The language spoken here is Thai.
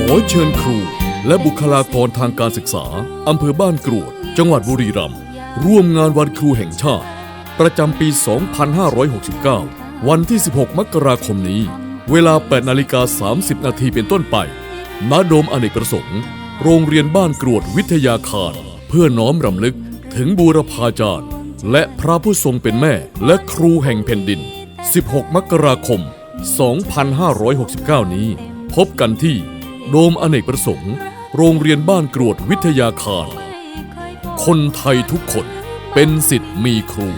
ขอเชิญครูและบุคลากรทางการศึกษาอำเภอบ้านกรวดจังหวัดบุรีรัมย์ร่วมงานวันครูแห่งชาติประจำปี 2569 วันที่ 16 มกราคมนี้เวลา 8:30 นาทีเป็นต้นไปณโดมอเนกประสงค์โรงเรียนบ้านกรวดวิทยาคารเพื่อน้อมรำลึกถึงบูรพาจารย์และพระผู้ทรงเป็นแม่และครูแห่งแผ่นดิน 16 มกราคม 2569 นี้พบกันที่โดมอเนกประสงค์โรงเรียนบ้านกรวดวิทยาคารคนไทยทุกคนเป็นศิษย์มีครู